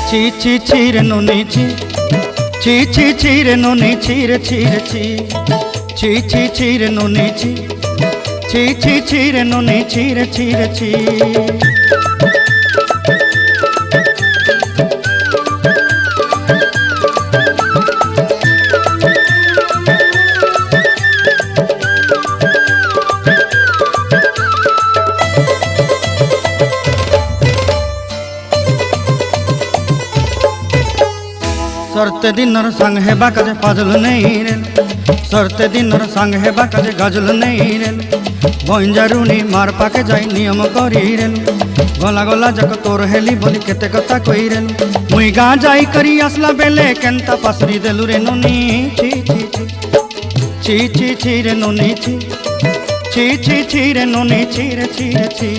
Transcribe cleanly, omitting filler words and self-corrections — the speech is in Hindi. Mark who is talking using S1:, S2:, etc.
S1: ছি ছি ছি রে নুনি ছি, ছি ছি ছি রে নুনি ছি রে ছি রে ছি, ছি ছি ছি রে নুনি ছি, ছি ছি ছি রে নুনি ছি রে ছি রে ছি। सरते दिनर संग हेबा काजे फाजल नहीं रेल, सरते दिनर संग हेबा काजे गजल नहीं रेल, बंजारुनी मार पाके जाई नियम करी रेल, गला गला जक तोर हेली बोली केते कथा कई रेल, मुई गा जाई करी आसला बेले केंता पासरी देलु रे नुनी छी छी छी, छी छी छी रे नुनी छी, छी छी छी रे नुनी छी रे छी रे छी।